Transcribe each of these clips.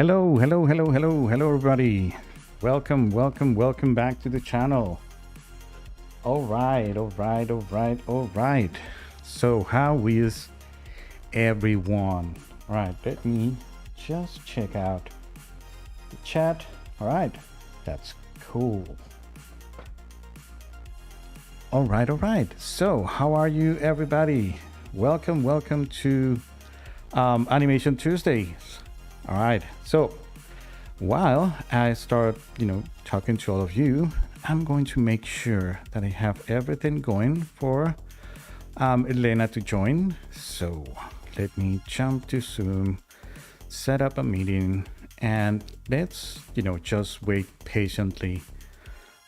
Hello, hello, hello, hello, hello, everybody. Welcome back to the channel. All right, all right, all right, all right. So, how is everyone? All right, let me just check out the chat. All right, that's cool. All right, all right. So, how are you, everybody? Welcome to Animation Tuesdays. All right, so while I start, talking to all of you, I'm going to make sure that I have everything going for Elena to join. So let me jump to Zoom, set up a meeting, and let's, just wait patiently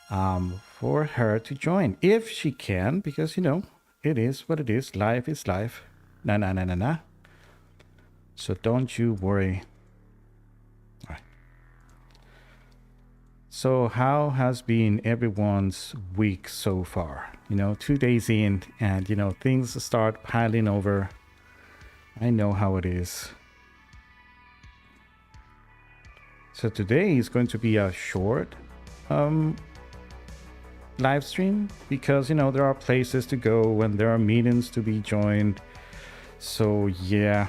for her to join if she can, because, it is what it is. Life is life. Na na na na na. So don't you worry. All right. So, how has been everyone's week so far? 2 days in, and things start piling over. I know how it is. So, today is going to be a short live stream because there are places to go and there are meetings to be joined. So, yeah.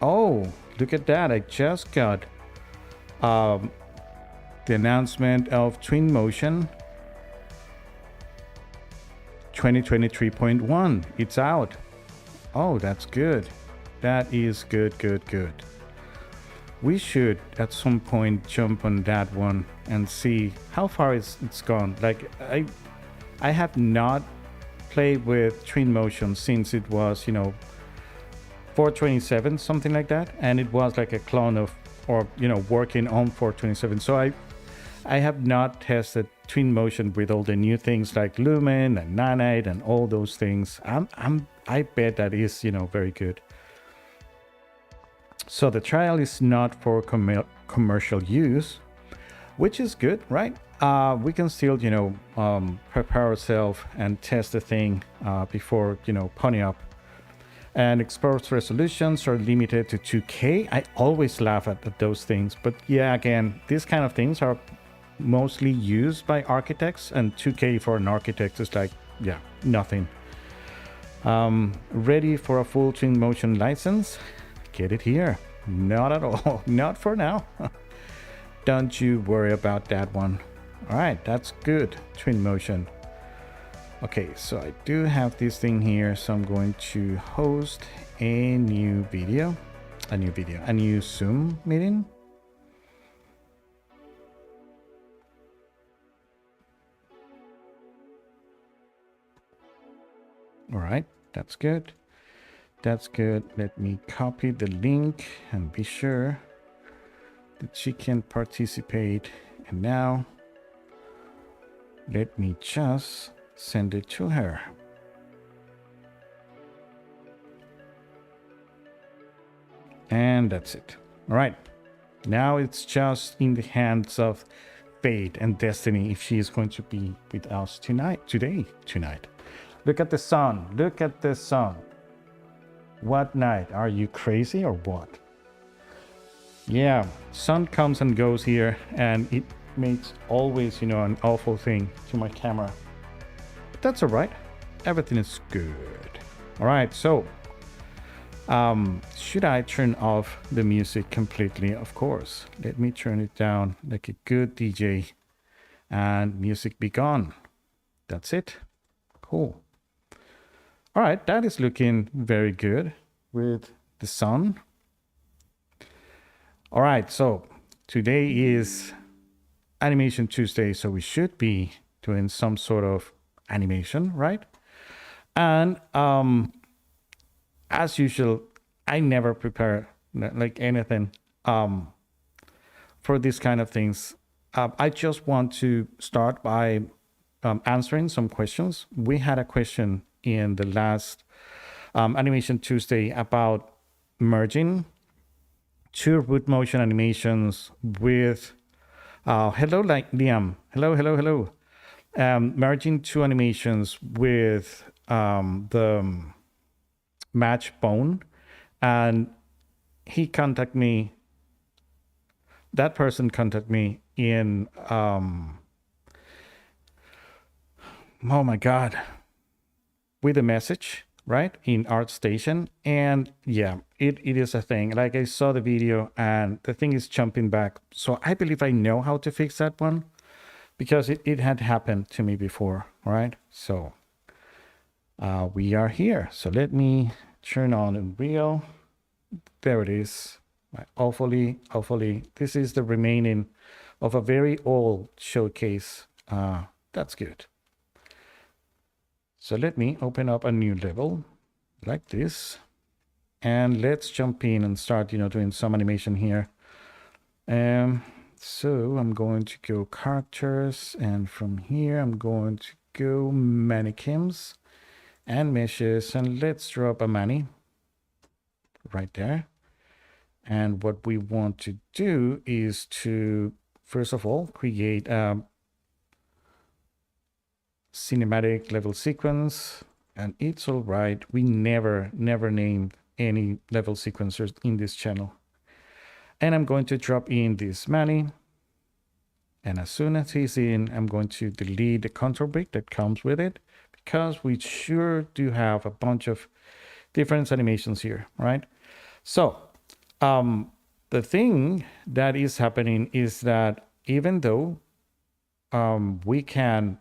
Oh, look at that! I just got the announcement of Twinmotion 2023.1. It's out. Oh, that's good. That is good. We should at some point jump on that one and see how far it's gone. Like I have not played with Twinmotion since it was 427, something like that, and it was like a clone of, or working on 427. So I have not tested Twinmotion with all the new things like Lumen and Nanite and all those things. I bet that is very good. So the trial is not for commercial use, which is good, right? We can still prepare ourselves and test the thing before pony up. And exposed resolutions are limited to 2K. I always laugh at those things, but yeah, again, these kind of things are mostly used by architects, and 2K for an architect is like, yeah, nothing. Ready for a full Twinmotion license? Get it here. Not at all. Not for now. Don't you worry about that one. All right, that's good. Twinmotion. Okay, so I do have this thing here, so I'm going to host a new Zoom meeting. All right, that's good. That's good. Let me copy the link and be sure that she can participate. And now let me just send it to her. And that's it. All right. Now it's just in the hands of fate and destiny if she is going to be with us tonight. Look at the sun. Look at the sun. What night? Are you crazy or what? Yeah, sun comes and goes here, and it makes always, an awful thing to my camera. But that's all right. Everything is good. All right, so should I turn off the music completely? Of course. Let me turn it down like a good DJ, and music be gone. That's it. Cool. All right, that is looking very good with the sun. All right, so today is Animation Tuesday, so we should be doing some sort of animation, right? And as usual, I never prepare like anything for these kind of things. I just want to start by answering some questions. We had a question in the last Animation Tuesday about merging two root motion animations with hello, like Liam. Hello. Merging two animations with the match bone, and he contacted me that person contacted me in, oh my God, with a message, right, in ArtStation. And yeah, it is a thing. Like I saw the video and the thing is jumping back. So I believe I know how to fix that one because it had happened to me before, right? So we are here. So let me turn on Unreal. There it is. Hopefully, this is the remaining of a very old showcase. That's good. So let me open up a new level like this. And let's jump in and start, doing some animation here. So I'm going to go characters, and from here I'm going to go mannequins and meshes, and let's drop a mani right there. And what we want to do is to, first of all, create a cinematic level sequence. And it's all right. We never named any level sequencers in this channel. And I'm going to drop in this mani. And as soon as he's in, I'm going to delete the contour brick that comes with it, because we sure do have a bunch of different animations here, right? So the thing that is happening is that even though we can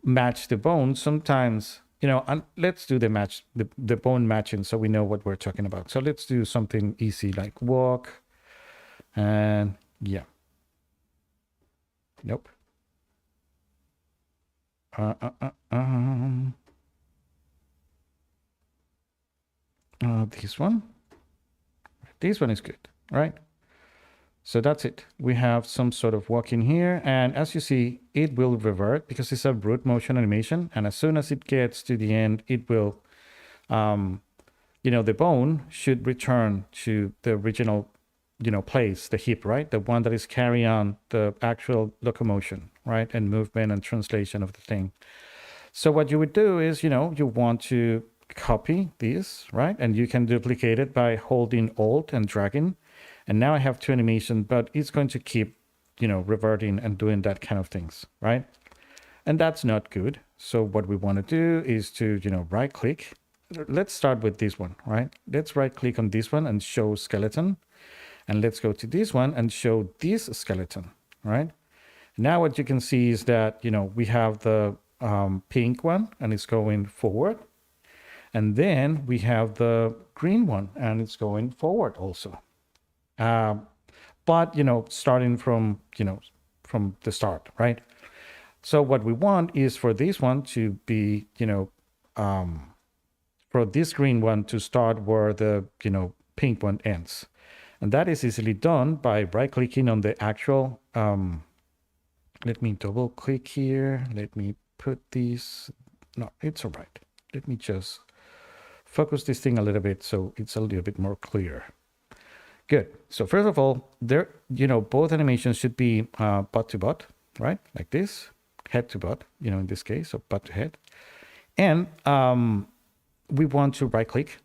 match the bone, sometimes, and let's do the bone matching so we know what we're talking about. So let's do something easy like walk, and yeah. Nope. This one. This one is good, right? So that's it. We have some sort of walk in here, and as you see, it will revert because it's a root motion animation. And as soon as it gets to the end, it will, the bone should return to the original, place, the hip, right? The one that is carrying on the actual locomotion, right? And movement and translation of the thing. So what you would do is, you want to copy this, right? And you can duplicate it by holding Alt and dragging. And now I have two animations, but it's going to keep, reverting and doing that kind of things, right? And that's not good. So what we want to do is to, right click. Let's start with this one, right? Let's right click on this one and show skeleton. And let's go to this one and show this skeleton, right? Now what you can see is that, we have the pink one and it's going forward. And then we have the green one and it's going forward also. But, starting from, from the start, right? So what we want is for this one to be, for this green one to start where the, pink one ends. And that is easily done by right-clicking on the actual, let me double click here. Let me put these, no, it's all right. Let me just focus this thing a little bit so it's a little bit more clear. Good. So first of all, there, both animations should be butt to butt, right? Like this, head to butt, in this case, so butt to head. And we want to right click,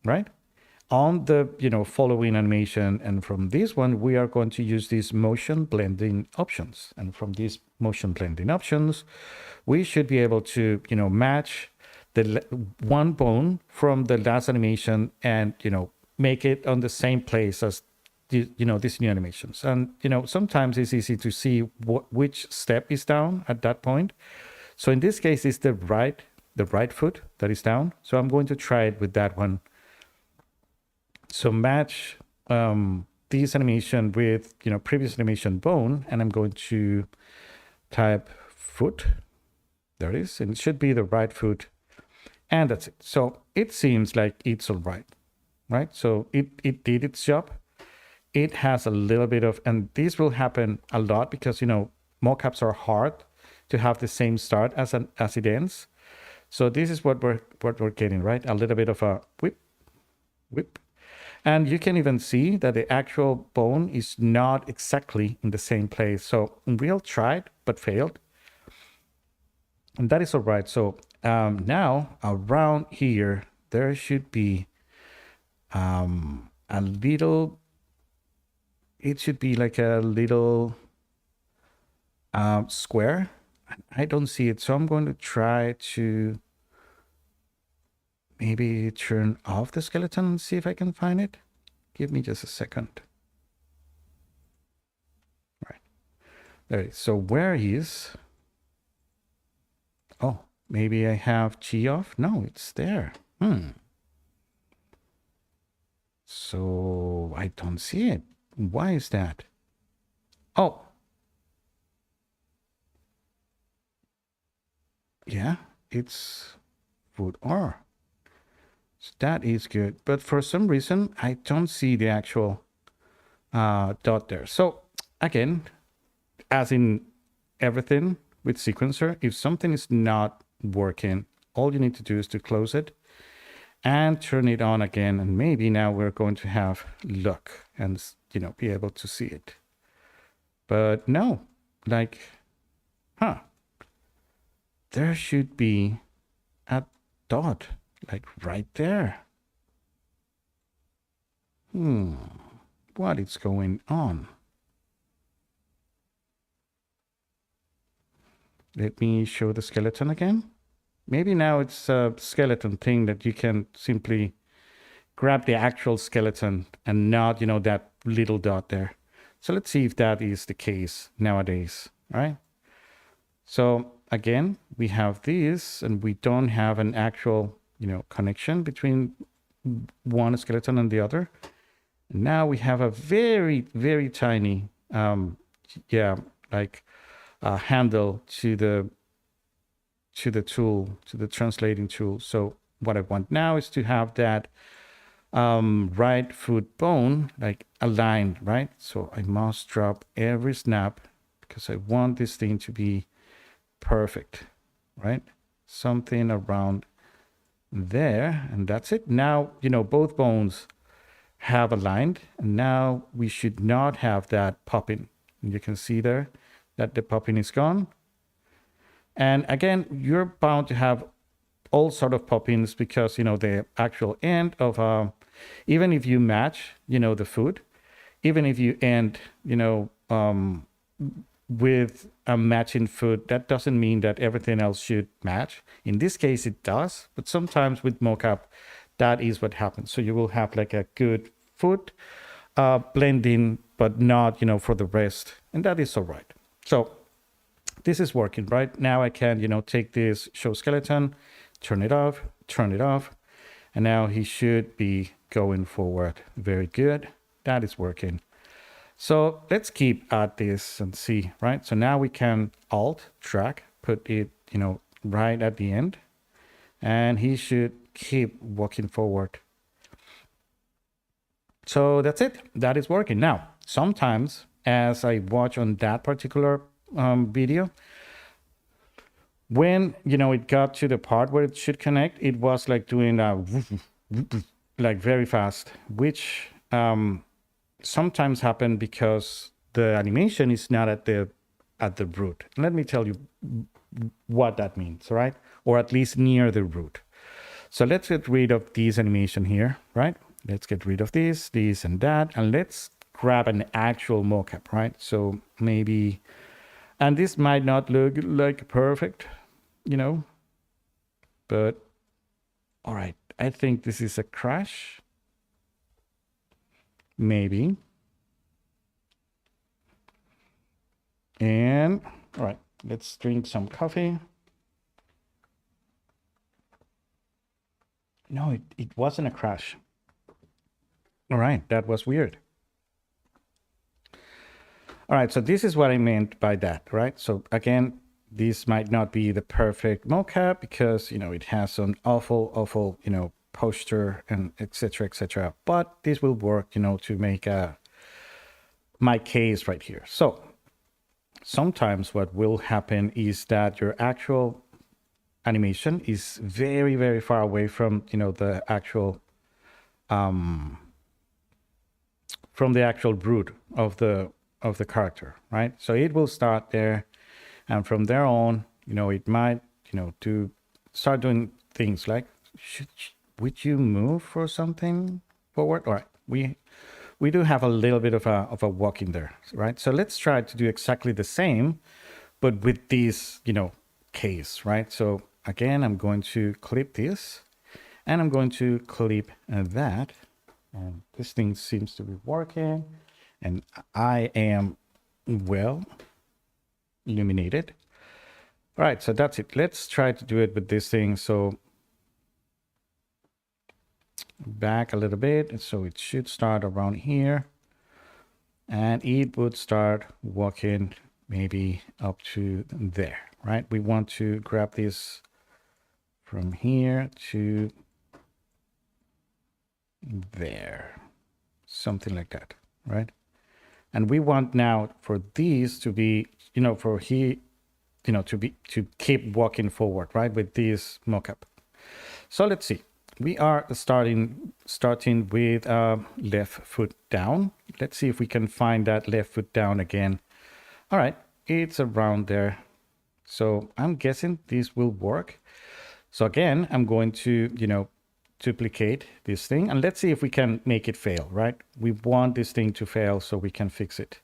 right? On the, following animation. And from this one, we are going to use these motion blending options. And from these motion blending options, we should be able to, match the one bone from the last animation and, make it on the same place as the, these new animations. And, sometimes it's easy to see which step is down at that point. So in this case, it's the right foot that is down. So I'm going to try it with that one. So match this animation with, previous animation bone, and I'm going to type foot. There it is, and it should be the right foot. And that's it. So it seems like it's all right, right? So it did its job. It has a little bit of, and this will happen a lot because, mockups are hard to have the same start as it ends. So this is what we're getting, right? A little bit of a whip. And you can even see that the actual bone is not exactly in the same place. So Unreal tried, but failed. And that is all right. So now around here, there should be a little it should be like a little square. I don't see it, so I'm going to try to maybe turn off the skeleton and see if I can find it. Give me just a second. Right. There it is. So where is... Oh, maybe I have G off? No, it's there. So I don't see it. Why is that? Oh. Yeah, it's food R. So that is good. But for some reason, I don't see the actual dot there. So again, as in everything with sequencer, if something is not working, all you need to do is to close it and turn it on again. And maybe now we're going to have luck and, you know, be able to see it. But no, like, there should be a dot, like right there. What is going on? Let me show the skeleton again. Maybe now it's a skeleton thing that you can simply grab the actual skeleton and not, you know, that little dot there. So let's see if that is the case nowadays, right? So again, we have this and we don't have an actual, you know, connection between one skeleton and the other. And now we have a very, very tiny, handle to the tool, to the translating tool. So what I want now is to have that right foot bone like aligned, right? So I must drop every snap because I want this thing to be perfect, right? Something around there, and that's it. Now, you know, both bones have aligned, and now we should not have that popping. And you can see there that the popping is gone. And again, you're bound to have all sort of poppings because, you know, the actual end of even if you match, you know, the food, even if you end, you know, with a matching food, that doesn't mean that everything else should match. In this case, it does, but sometimes with mocap, that is what happens. So you will have like a good food blending, but not, you know, for the rest, and that is all right. So this is working right now. I can, you know, take this show skeleton, turn it off, and now he should be going forward. Very good. That is working. So let's keep at this and see, right? So now we can alt drag, put it, you know, right at the end, and he should keep walking forward. So that's it. That is working. Now, sometimes as I watch on that particular video, when, you know, it got to the part where it should connect, it was like doing like very fast, which sometimes happen because the animation is not at the root. Let me tell you what that means, right? Or at least near the root. So let's get rid of this animation here, right? Let's get rid of this, and that, and let's grab an actual mocap, right? So maybe, and this might not look like perfect, you know, but all right, I think this is a crash. Maybe. And all right, let's drink some coffee. No, it wasn't a crash. All right, that was weird. All right, so this is what I meant by that, right? So again, this might not be the perfect mocap because, you know, it has some awful, you know, posture and etc. But this will work, you know, to make my case right here. So sometimes what will happen is that your actual animation is very, very far away from, you know, the actual root of the character, right? So it will start there, and from there on, you know, it might, you know, start doing things like, would you move for something forward? All right, we do have a little bit of a walking there, right? So let's try to do exactly the same, but with this, case, right? So again, I'm going to clip this and I'm going to clip that. And this thing seems to be working and I am well illuminated. All right, so that's it. Let's try to do it with this thing. So back a little bit. So it should start around here and it would start walking maybe up to there, right? We want to grab this from here to there, something like that, right? And we want now for these to be, for he, to keep walking forward, right? With this mockup. So let's see. We are starting with left foot down. Let's see if we can find that left foot down again. All right, it's around there. So I'm guessing this will work. So again, I'm going to, duplicate this thing and let's see if we can make it fail, right? We want this thing to fail so we can fix it.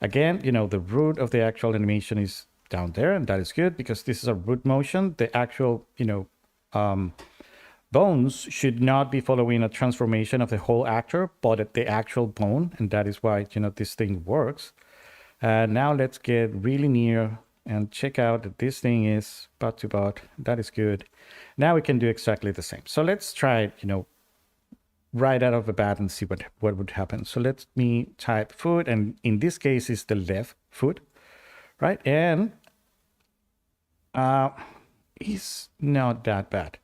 Again, the root of the actual animation is down there and that is good because this is a root motion. The actual, bones should not be following a transformation of the whole actor, but the actual bone. And that is why, this thing works. Now let's get really near and check out that this thing is butt to butt. That is good. Now we can do exactly the same. So let's try it, right out of the bat and see what would happen. So let me type foot. And in this case, it's the left foot, right? And it's not that bad.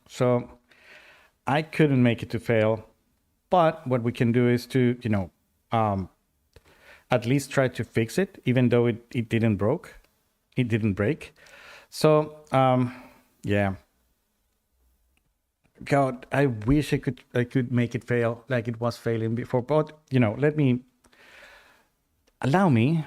So I couldn't make it to fail, but what we can do is to, at least try to fix it, even though it didn't break. So, yeah. God, I wish I could make it fail like it was failing before, but, allow me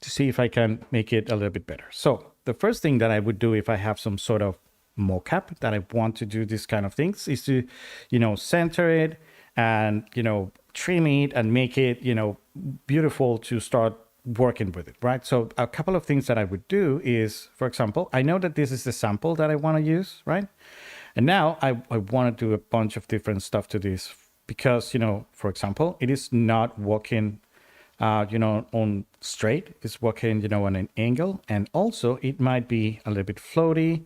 to see if I can make it a little bit better. So the first thing that I would do if I have some sort of mocap that I want to do this kind of things is to, center it and, trim it and make it, beautiful to start working with it, right? So a couple of things that I would do is, for example, I know that this is the sample that I want to use, right? And now I want to do a bunch of different stuff to this because, for example, it is not walking, on straight, it's walking, on an angle. And also it might be a little bit floaty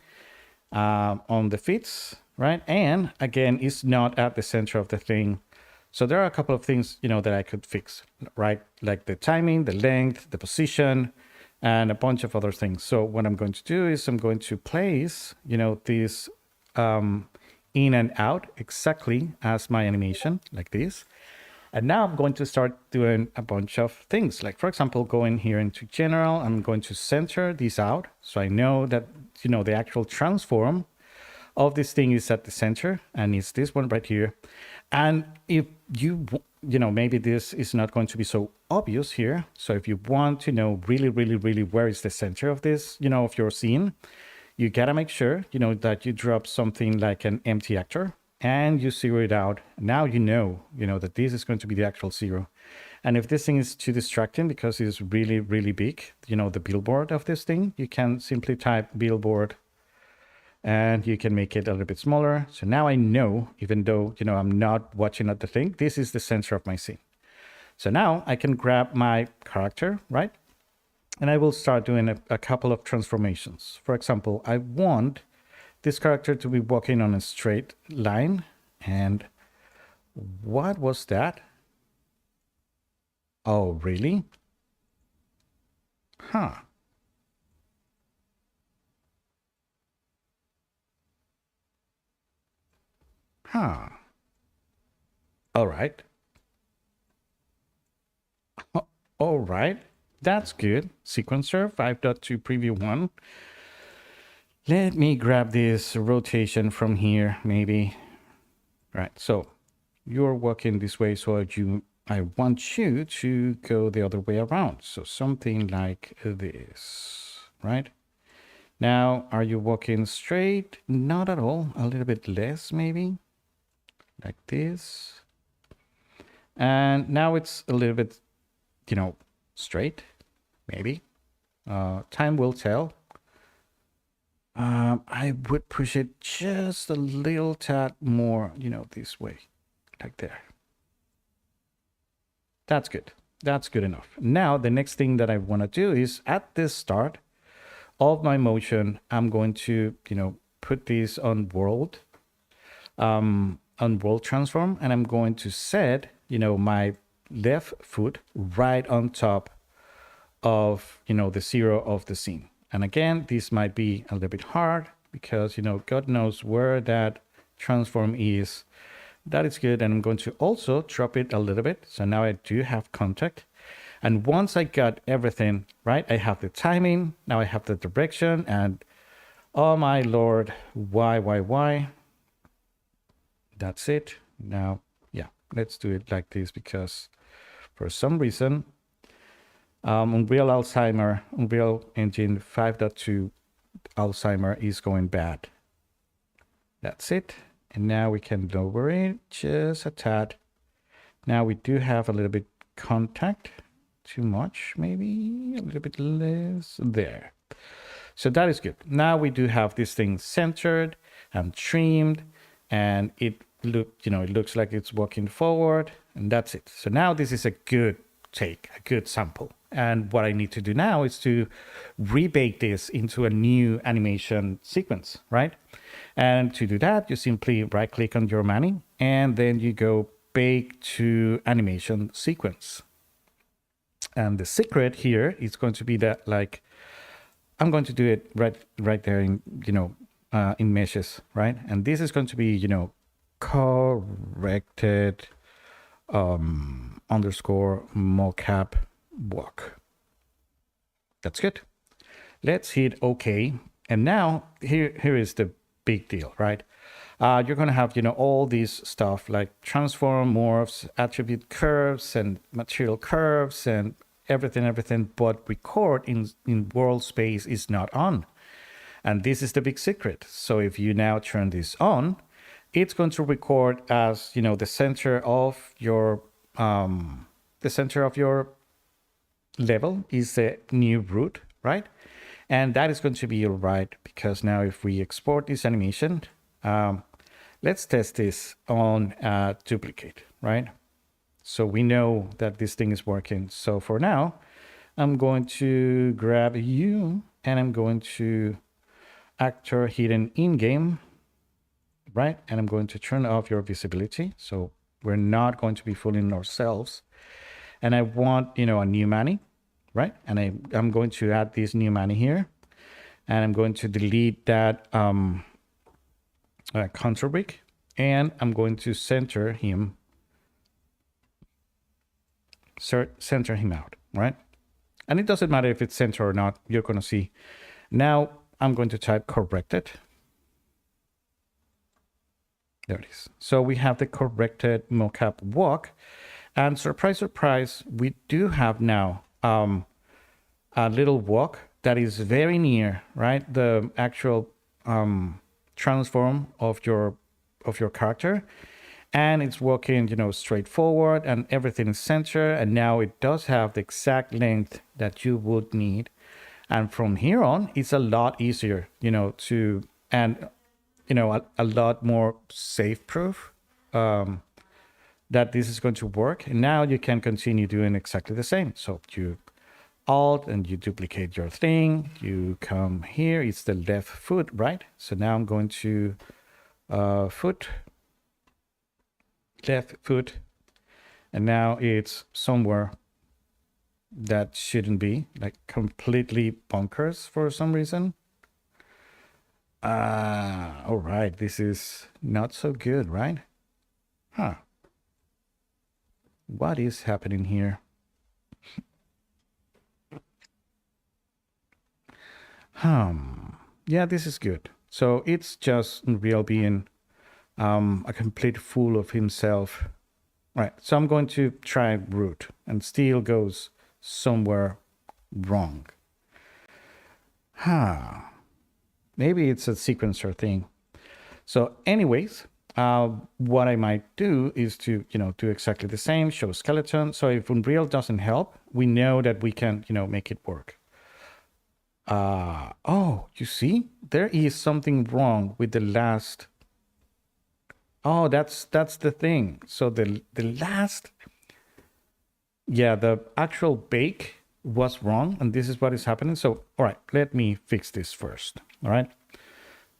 on the feet, right? And again, it's not at the center of the thing. So there are a couple of things, that I could fix, right? Like the timing, the length, the position, and a bunch of other things. So what I'm going to do is I'm going to place, this in and out exactly as my animation, like this. And now I'm going to start doing a bunch of things. Like, for example, going here into general, I'm going to center these out. So I know that, the actual transform of this thing is at the center and it's this one right here. And if maybe this is not going to be so obvious here. So if you want to know really, really, really where is the center of this, of your scene, you gotta make sure, that you drop something like an empty actor and you zero it out. Now you know that this is going to be the actual zero. And if this thing is too distracting because it's really, really big, the billboard of this thing, you can simply type billboard and you can make it a little bit smaller. So now I know, even though, I'm not watching at the thing, this is the center of my scene. So now I can grab my character, right? And I will start doing a couple of transformations. For example, I want this character to be walking on a straight line. And what was that? Oh, really? Huh. Huh. All right. All right. That's good. Sequencer 5.2 preview 1. Let me grab this rotation from here, maybe. Right. So you're walking this way, so I want you to go the other way around. So something like this, right? Now, are you walking straight? Not at all. A little bit less, maybe. like this. And now it's a little bit, straight, maybe. Time will tell. I would push it just a little tad more, this way, like there. That's good. That's good enough. Now, the next thing that I want to do is at this start of my motion, I'm going to, put this on world transform, and I'm going to set, my left foot right on top of, the zero of the scene. And again, this might be a little bit hard because, God knows where that transform is. That is good. And I'm going to also drop it a little bit. So now I do have contact. And once I got everything right, I have the timing. Now I have the direction. And oh my Lord, why? That's it. Now, yeah, let's do it like this because for some reason, Unreal Engine 5.2 Alzheimer is going bad. That's it. And now we can lower it just a tad. Now we do have a little bit contact. Too much, maybe a little bit less there. So that is good. Now we do have this thing centered and trimmed, and it looks like it's walking forward, and that's it. So now this is a good take, a good sample. And what I need to do now is to rebake this into a new animation sequence, right? And to do that, you simply right click on your Mani, and then you go bake to animation sequence. And the secret here is going to be that, like, I'm going to do it right there in, in meshes, right? And this is going to be, corrected underscore mocap walk. That's good. Let's hit OK. And now here is the big deal, right? You're going to have, all this stuff like transform, morphs, attribute curves, and material curves, and everything. But record in world space is not on. And this is the big secret. So if you now turn this on, it's going to record as, the center of your level is the new root, right? And that is going to be all right, because now if we export this animation, let's test this on duplicate, right? So we know that this thing is working. So for now, I'm going to grab you and I'm going to actor hidden in-game, right? And I'm going to turn off your visibility. So we're not going to be fooling ourselves. And I want, a new Mani, right? And I'm going to add this new Mani here. And I'm going to delete that contour brick. And I'm going to center him out, right? And it doesn't matter if it's center or not. You're going to see. Now I'm going to type corrected. There it is. So we have the corrected mocap walk. And surprise, surprise, we do have now a little walk that is very near, right? The actual transform of your character. And it's walking, straight forward, and everything is centered. And now it does have the exact length that you would need. And from here on, it's a lot easier, and a lot more safe proof that this is going to work. And now you can continue doing exactly the same. So you Alt and you duplicate your thing. You come here. It's the left foot, right? So now I'm going to left foot, and now it's somewhere that shouldn't be, like completely bonkers for some reason. All right, this is not so good, right? Huh. What is happening here? Yeah, this is good. So it's just Unreal being a complete fool of himself. Right, so I'm going to try root, and still goes somewhere wrong. Maybe it's a sequencer thing. So anyways, what I might do is to, do exactly the same, show skeleton. So if Unreal doesn't help, we know that we can, make it work. Oh, you see, there is something wrong with the last. Oh, that's the thing. So the last, yeah, the actual bake was wrong, and this is what is happening. So, all right, let me fix this first. All right.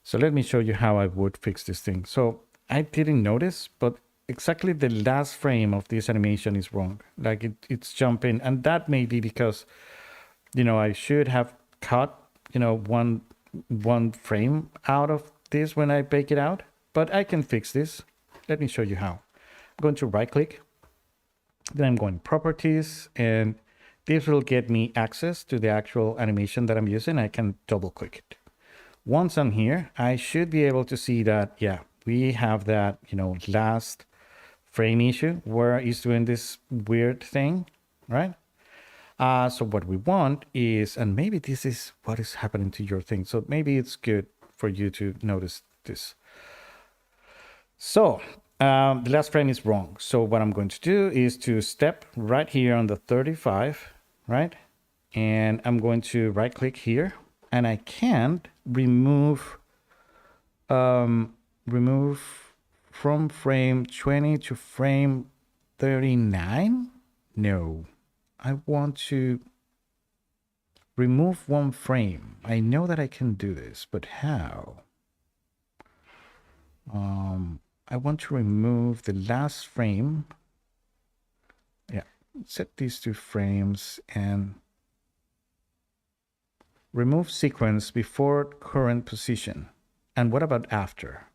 So let me show you how I would fix this thing. So I didn't notice, but exactly the last frame of this animation is wrong. Like it's jumping, and that may be because, I should have cut, one frame out of this when I bake it out, but I can fix this. Let me show you how. I'm going to right click, then I'm going properties, and this will get me access to the actual animation that I'm using. I can double click it. Once I'm here, I should be able to see that, yeah, we have that, last frame issue where it's doing this weird thing, right? So what we want is, and maybe this is what is happening to your thing. So maybe it's good for you to notice this. So the last frame is wrong. So what I'm going to do is to step right here on the 35, right? And I'm going to right click here, and I can't remove from frame 20 to frame 39. No, I want to remove one frame. I know that I can do this, but how? I want to remove the last frame. Yeah, set these 2 frames and remove sequence before current position. And what about after?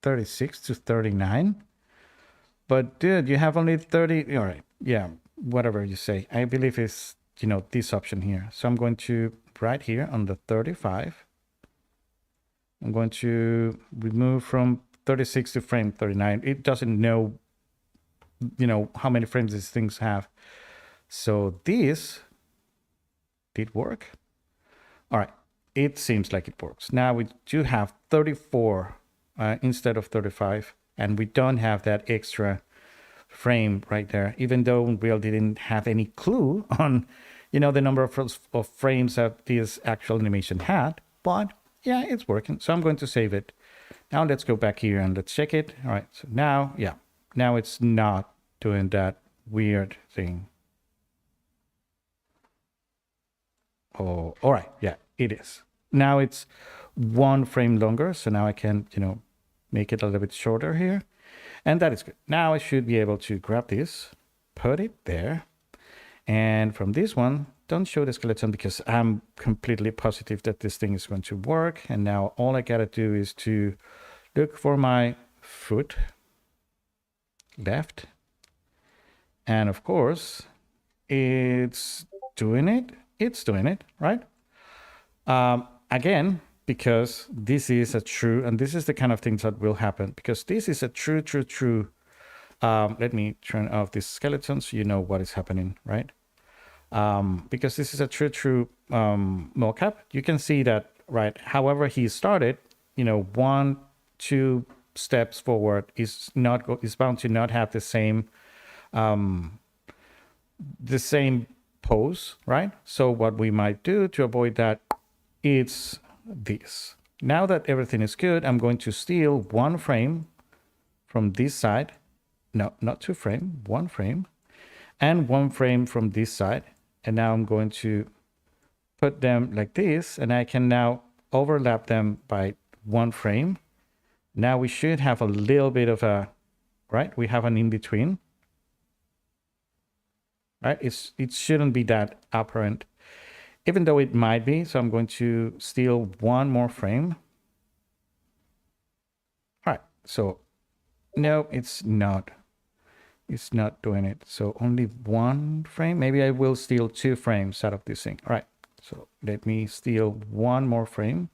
36 to 39? But dude, you have only 30. All right. Yeah, whatever you say. I believe it's, this option here. So I'm going to right here on the 35. I'm going to remove from 36 to frame 39. It doesn't know, how many frames these things have. So this did work. All right. It seems like it works. Now we do have 34 instead of 35, and we don't have that extra frame right there, even though Unreal didn't have any clue on, the number of frames that this actual animation had. But yeah, it's working. So I'm going to save it. Now let's go back here and let's check it. All right. So now, yeah, now it's not doing that weird thing. Oh, all right. Yeah, it is. Now it's 1 frame longer. So now I can, make it a little bit shorter here. And that is good. Now I should be able to grab this, put it there. And from this one, don't show the skeleton because I'm completely positive that this thing is going to work. And now all I gotta do is to look for my foot left. And of course, it's doing it. It's doing it, right? Again, because this is a true, and this is the kind of things that will happen, because this is a true. Let me turn off this skeleton so you know what is happening, right? Because this is a true mocap. You can see that, right? However he started, 1, 2 steps forward is bound to not have the same pose, right? So what we might do to avoid that, it's this. Now that everything is good, I'm going to steal 1 frame from this side. No, not 2 frame, 1 frame, and 1 frame from this side. And now I'm going to put them like this, and I can now overlap them by 1 frame. Now we should have a little bit of a, right? We have an in between, right? It shouldn't be that apparent, even though it might be. So I'm going to steal 1 more frame. All right. So no, it's not. It's not doing it. So only 1 frame. Maybe I will steal 2 frames out of this thing. All right. So let me steal 1 more frame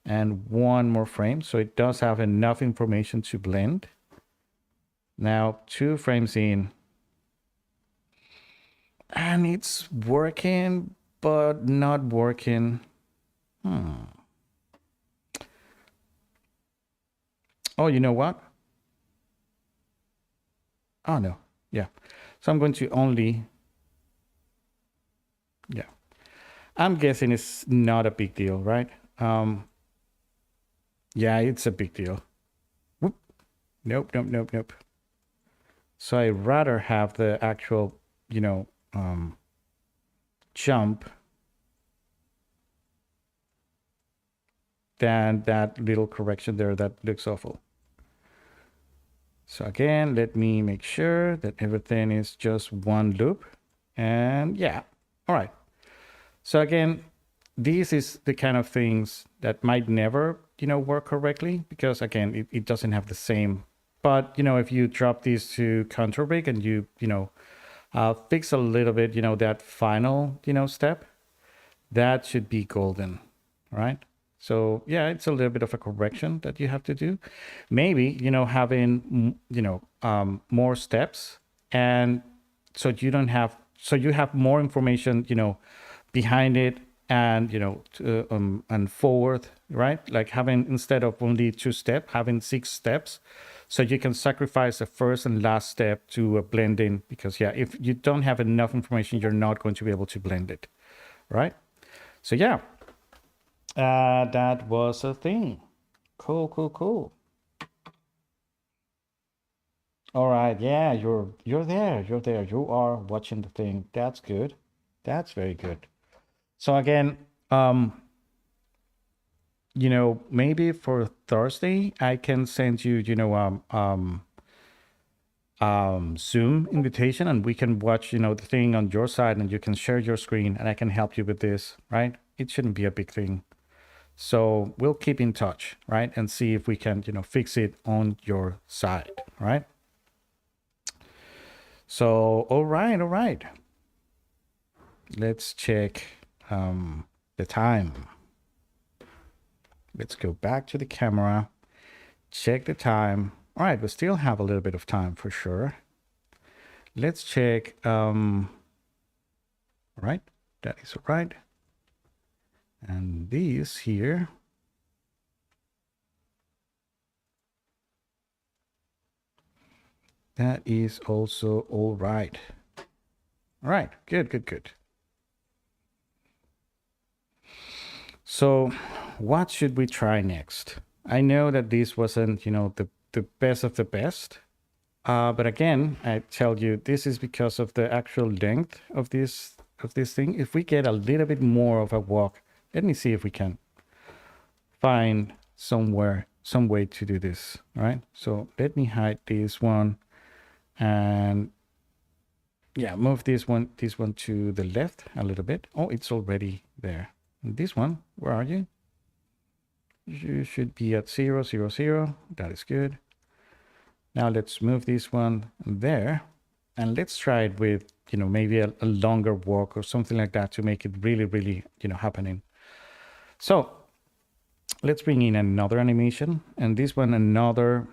and 1 more frame. So it does have enough information to blend. Now 2 frames in. And it's working, but not working. Oh, you know what? Oh, no. Yeah. So I'm going to only, yeah. I'm guessing it's not a big deal, right? Yeah, it's a big deal. Whoop. Nope, nope, nope, nope. So I rather have the actual, you know, jump than that little correction there that looks awful. So again, let me make sure that everything is just one loop. And yeah, all right. So again, this is the kind of things that might never, work correctly because again, it doesn't have the same. But, if you drop these to contour rig and fix a little bit, that final, step, that should be golden, right? So yeah, it's a little bit of a correction that you have to do. Maybe, having, more steps and so you have more information, behind it and, and forward, right? Like having, instead of only 2 steps, having 6 steps. So you can sacrifice the first and last step to a blending because yeah, if you don't have enough information, you're not going to be able to blend it, right? So yeah, that was a thing. Cool, cool, cool. All right, yeah, you're there, you're there. You are watching the thing. That's good. That's very good. So again, maybe for Thursday, I can send you, Zoom invitation, and we can watch, the thing on your side, and you can share your screen, and I can help you with this, right? It shouldn't be a big thing. So we'll keep in touch, right? And see if we can, fix it on your side, right? So, all right, all right. Let's check the time. Let's go back to the camera, check the time. All right, we still have a little bit of time for sure. Let's check, all right, that is all right. And these here, that is also all right. All right, good, good, good. So what should we try next? I know that this wasn't, the best of the best. But again, I tell you, this is because of the actual length of this thing. If we get a little bit more of a walk, let me see if we can find some way to do this. All right. So let me hide this one and yeah, move this one to the left a little bit. Oh, it's already there. And this one, where are you? You should be at 0, 0, 0. That is good. Now let's move this one there and let's try it with, maybe a longer walk or something like that to make it really, really, happening. So let's bring in another animation and this one, another,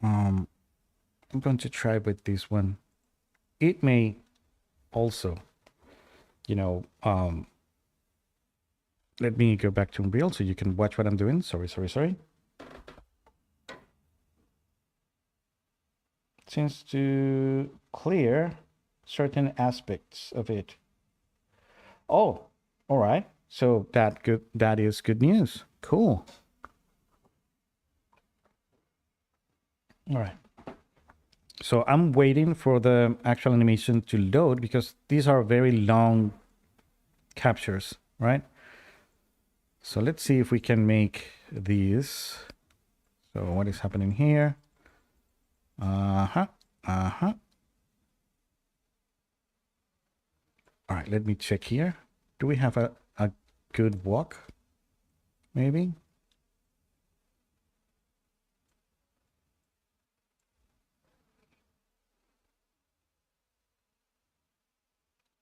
I'm going to try with this one. It may also, let me go back to Unreal so you can watch what I'm doing. Sorry. Seems to clear certain aspects of it. Oh, all right. So that is good news. Cool. All right. So I'm waiting for the actual animation to load because these are very long captures, right? So let's see if we can make these. So what is happening here? Uh-huh. All right, let me check here. Do we have a good walk? Maybe?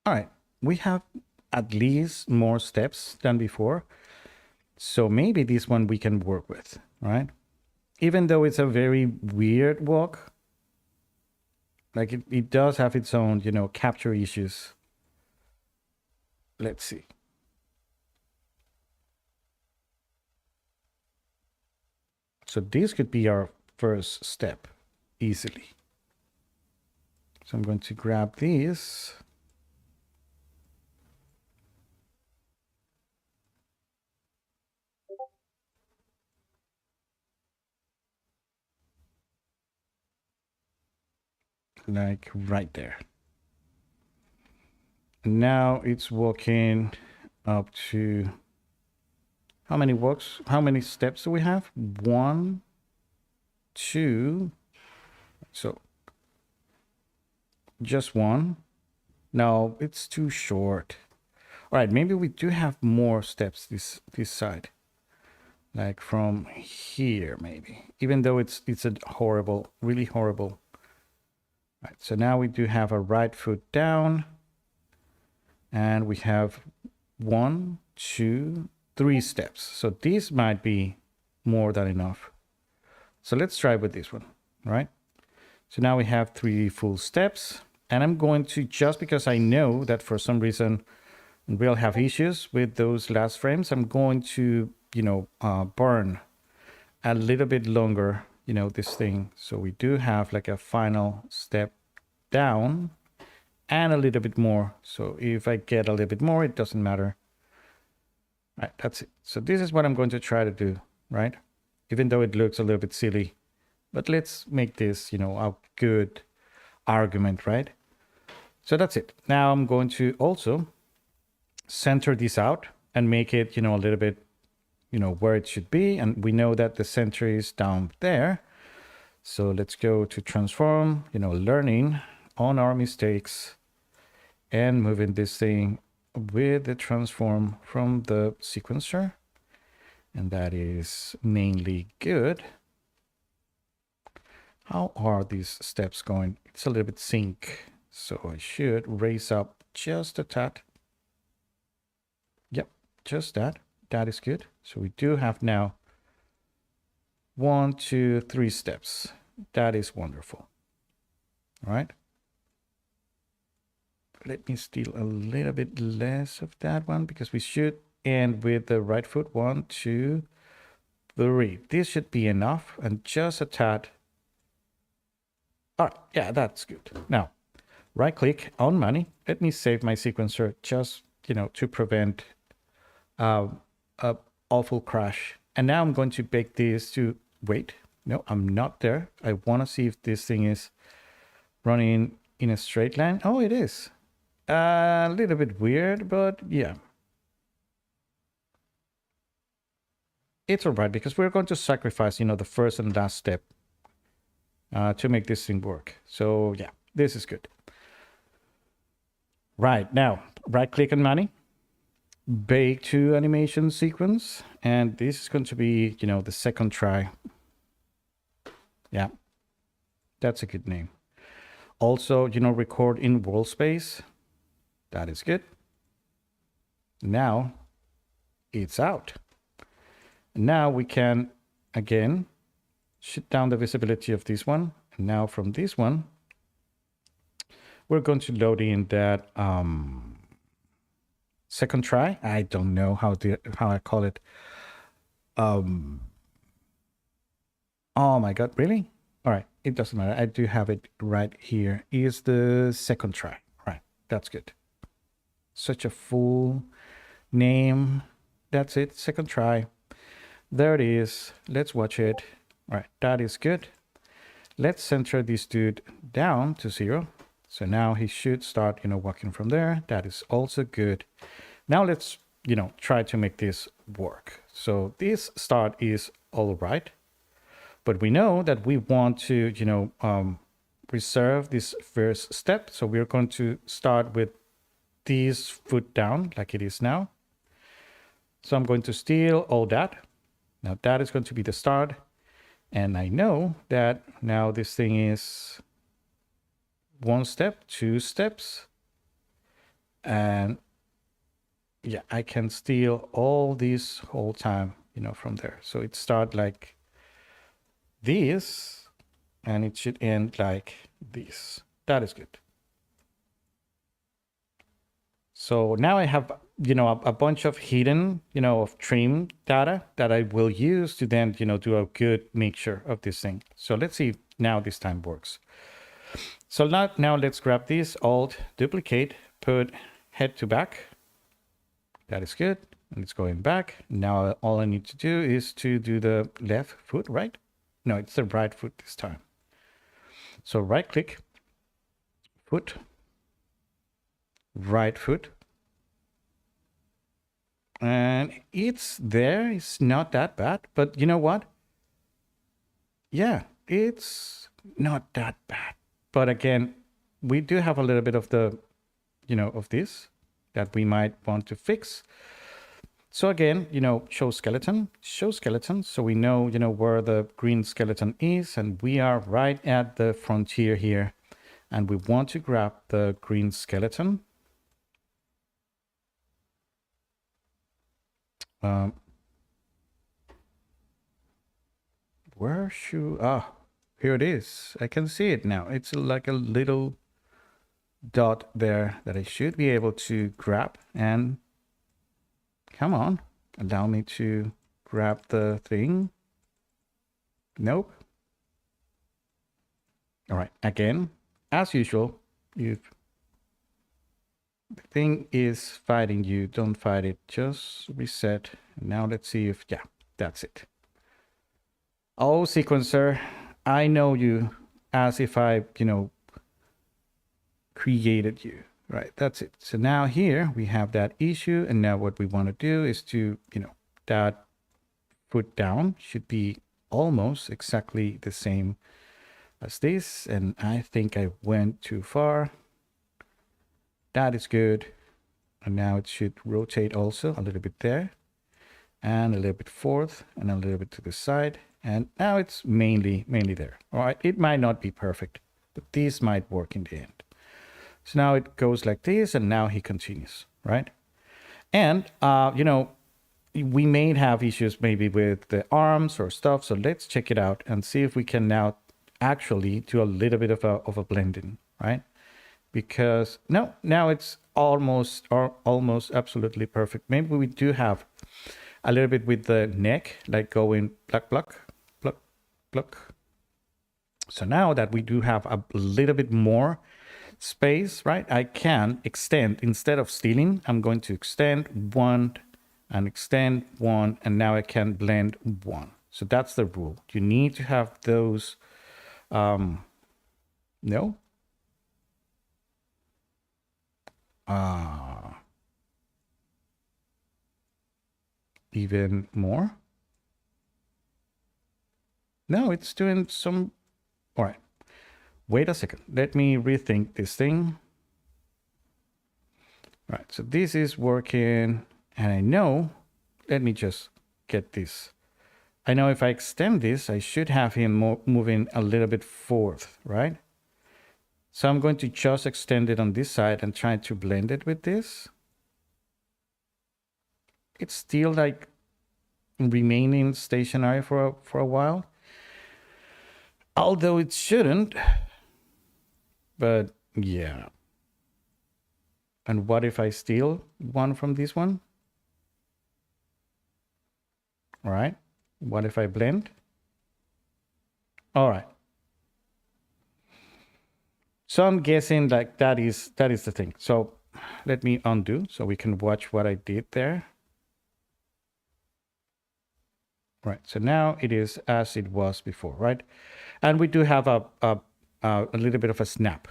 All right, we have at least more steps than before. So maybe this one we can work with, right? Even though it's a very weird walk, like it does have its own, capture issues. Let's see. So this could be our first step easily. So I'm going to grab these. Like right there. Now it's walking up to how many steps do we have? 1, 2. So just one. No, it's too short. All right, maybe we do have more steps this side. Like from here, maybe. Even though it's a horrible, really horrible. Right, so now we do have a right foot down. And we have 1, 2, 3 steps. So these might be more than enough. So let's try with this one, right? So now we have 3 full steps. And I'm going to, just because I know that for some reason we'll have issues with those last frames, I'm going to, burn a little bit longer, this thing. So we do have like a final step down and a little bit more. So if I get a little bit more, it doesn't matter. All right, that's it. So this is what I'm going to try to do, right? Even though it looks a little bit silly, but let's make this, a good argument, right? So that's it. Now I'm going to also center this out and make it, a little bit, where it should be. And we know that the center is down there. So let's go to transform, learning on our mistakes and moving this thing with the transform from the sequencer. And that is mainly good. How are these steps going? It's a little bit sync. So I should raise up just a tad. Yep, just that. That is good. So we do have now 1, 2, 3 steps. That is wonderful. All right. Let me steal a little bit less of that one because we should end with the right foot. 1, 2, 3. This should be enough and just a tad. All right. Yeah, that's good. Now, right click on money. Let me save my sequencer just, to prevent a awful crash. And now I'm going to bake this to wait. No, I'm not there. I want to see if this thing is running in a straight line. Oh, it is. A little bit weird, but yeah. It's all right because we're going to sacrifice, the first and last step to make this thing work. So yeah, this is good. Right, now, right click on money. Bake to animation sequence, and this is going to be, the second try. Yeah, that's a good name. Also, record in world space. That is good. Now it's out. Now we can again shut down the visibility of this one. And now from this one, we're going to load in that second try. I don't know how I call it. Oh my God, really? All right, it doesn't matter. I do have it right here. Is the second try. Right, that's good. Such a full name. That's it, second try. There it is. Let's watch it. All right, that is good. Let's center this dude down to 0. So now he should start, walking from there. That is also good. Now let's, try to make this work. So this start is all right. But we know that we want to, reserve this first step. So we're going to start with this foot down like it is now. So I'm going to steal all that. Now that is going to be the start. And I know that now this thing is 1 step, 2 steps. And yeah, I can steal all this whole time, from there. So it start like this and it should end like this. That is good. So now I have, a bunch of hidden, of trim data that I will use to then, do a good mixture of this thing. So let's see if now this time works. So now let's grab this, Alt, duplicate, put head to back. That is good. And it's going back. Now all I need to do is to do the left foot, right? No, it's the right foot this time. So right click, foot, right foot. And it's there. It's not that bad. But you know what? Yeah, it's not that bad. But again, we do have a little bit of the, of this that we might want to fix. So again, show skeleton. So we know, where the green skeleton is, and we are right at the frontier here. And we want to grab the green skeleton. Where should, here it is. I can see it now. It's like a little dot there that I should be able to grab, and come on, allow me to grab the thing. Nope. All right, again, as usual, the thing is fighting you, don't fight it, just reset. Now let's see if, yeah, that's it. Oh, sequencer, I know you as if I, created you, right? That's it. So now here we have that issue, and now what we want to do is to, that foot down should be almost exactly the same as this, and I think I went too far. That is good. And now it should rotate also a little bit there, and a little bit forth, and a little bit to the side. And now it's mainly there. All right, it might not be perfect, but this might work in the end. So now it goes like this, and now he continues, right? And, we may have issues maybe with the arms or stuff. So let's check it out and see if we can now actually do a little bit of a blending, right? Because no, now it's almost absolutely perfect. Maybe we do have a little bit with the neck, like going pluck, pluck, pluck, pluck. So now that we do have a little bit more space, right? I can extend, instead of stealing, I'm going to extend one and extend one, and now I can blend one. So that's the rule. You need to have those, no? Even more? No, it's doing some, all right. Wait a second, let me rethink this thing. All right, so this is working, and I know, let me just get this. I know if I extend this, I should have him moving a little bit forth, right? So I'm going to just extend it on this side and try to blend it with this. It's still like remaining stationary for a while, although it shouldn't. But yeah. And what if I steal one from this one? All right. What if I blend? All right. So I'm guessing like that is the thing. So let me undo so we can watch what I did there. Right. So now it is as it was before, right? And we do have a little bit of a snap.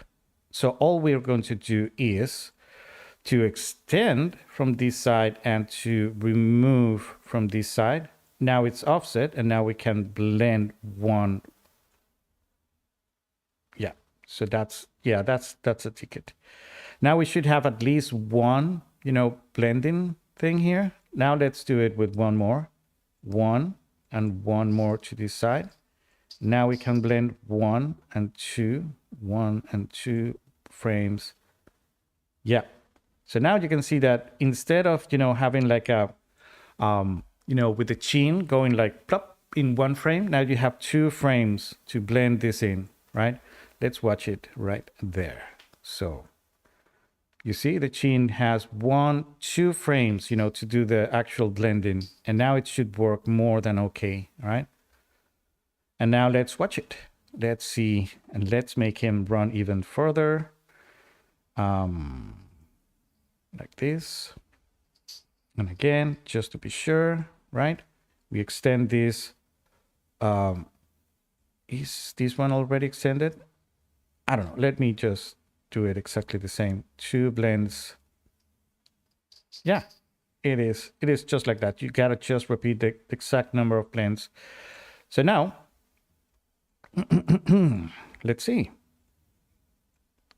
So all we're going to do is to extend from this side and to remove from this side. Now it's offset, and now we can blend one. Yeah, so that's a ticket. Now we should have at least one, blending thing here. Now let's do it with one more. One and one more to this side. Now we can blend 1 and 2 frames. Yeah. So now you can see that instead of, having like a, with the chin going like plop in one frame, now you have 2 frames to blend this in, right? Let's watch it right there. So You see the chin has 2 frames, to do the actual blending. And now it should work more than okay, all right? And now let's watch it. Let's see, and let's make him run even further. Like this. And again, just to be sure, right? We extend this. Is this one already extended? I don't know. Let me just do it exactly the same. 2 blends. Yeah, it is. It is just like that. You gotta just repeat the exact number of blends. So now, let's see.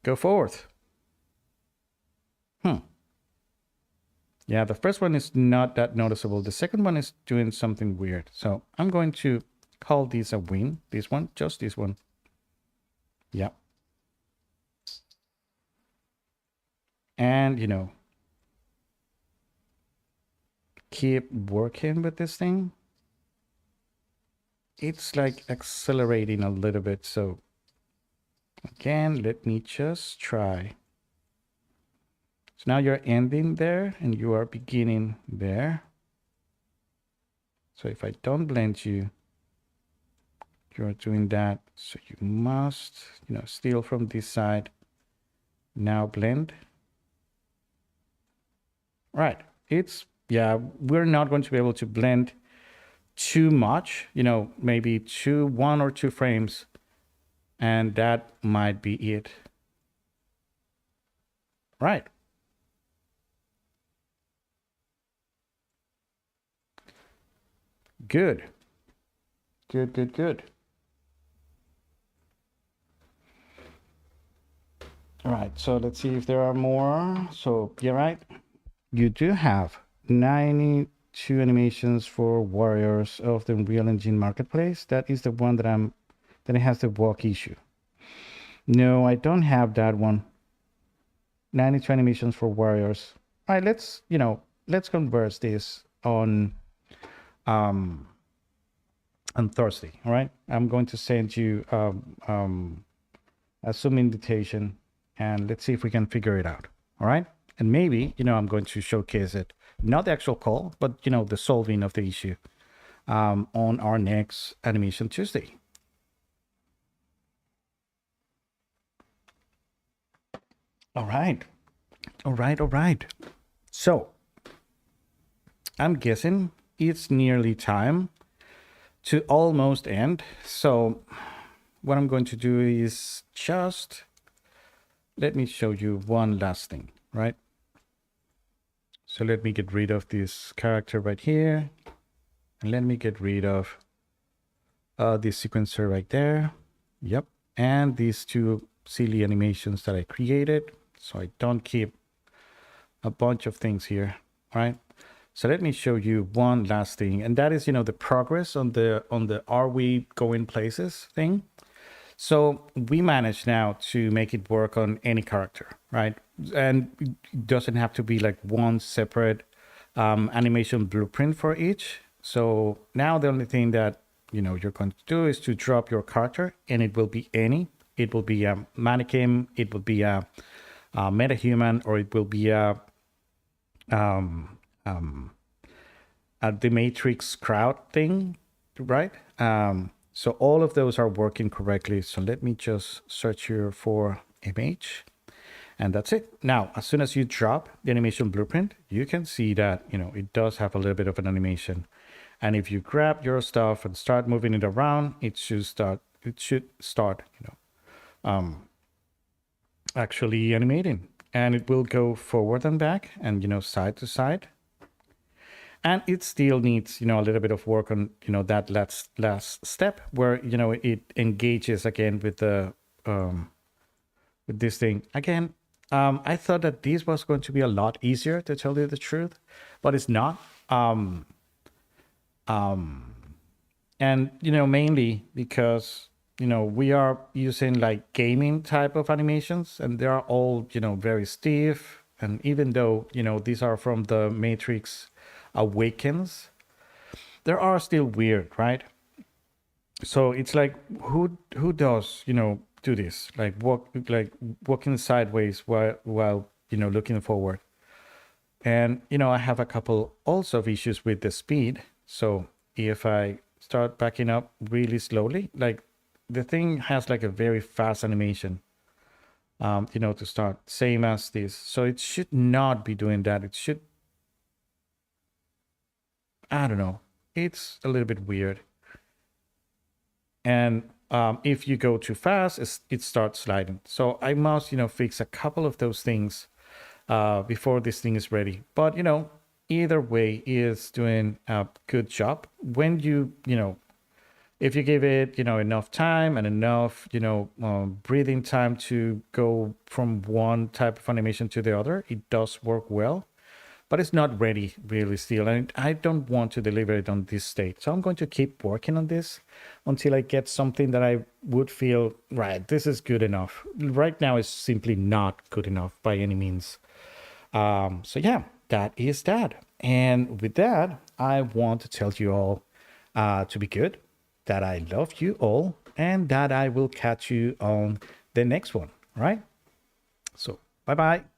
Go forth. Yeah, the first one is not that noticeable. The second one is doing something weird. So I'm going to call this a win. This one, just this one. Yeah. And, keep working with this thing. It's like accelerating a little bit. So again, let me just try. So now you're ending there and you are beginning there. So if I don't blend you, you're doing that. So you must, steal from this side. Now blend. Right. We're not going to be able to blend too much, maybe 1 or 2 frames. And that might be it. Right. Good. Good. All right, so let's see if there are more. So, you're right. You do have 92 animations for Warriors of the Unreal Engine Marketplace. That is the one that it has the walk issue. No, I don't have that one. 92 animations for Warriors. All right, let's converse this on Thursday. All right, I'm going to send you a Zoom invitation, and let's see if we can figure it out. All right, and maybe I'm going to showcase it, not the actual call, but the solving of the issue on our next Animation Tuesday. All right. So I'm guessing it's nearly time to almost end. So what I'm going to do is just let me show you one last thing, right? So let me get rid of this character right here. And let me get rid of this sequencer right there. Yep. And these 2 silly animations that I created. So I don't keep a bunch of things here, right? So let me show you one last thing, and that is, the progress on the are we going places thing. So we managed now to make it work on any character, right? And it doesn't have to be like one separate animation blueprint for each. So now the only thing that you're going to do is to drop your character, and it will be any. It will be a mannequin, it will be a metahuman, or it will be a the Matrix crowd thing, right? So all of those are working correctly. So let me just search here for image, and that's it. Now, as soon as you drop the animation blueprint, you can see that, it does have a little bit of an animation. And if you grab your stuff and start moving it around, it should start, actually animating, and it will go forward and back and, side to side. And it still needs, a little bit of work on, that last step where, it engages again with the, with this thing. Again, I thought that this was going to be a lot easier, to tell you the truth, but it's not. And, mainly because, we are using like gaming type of animations, and they are all, very stiff. And even though, these are from the Matrix Awakens, there are still weird, right? So it's like, who does, do this, like walking sideways while looking forward. And, I have a couple also of issues with the speed. So if I start backing up really slowly, like the thing has like a very fast animation, to start, same as this. So it should not be doing that. It should, I don't know. It's a little bit weird. And if you go too fast, it starts sliding. So I must, fix a couple of those things before this thing is ready. But, either way is doing a good job. When if you give it, enough time and enough, breathing time to go from one type of animation to the other, it does work well. But it's not ready really still. And I don't want to deliver it on this state. So I'm going to keep working on this until I get something that I would feel, right, this is good enough. Right now, it's simply not good enough by any means. So yeah, that is that. And with that, I want to tell you all to be good, that I love you all, and that I will catch you on the next one, right? So bye-bye.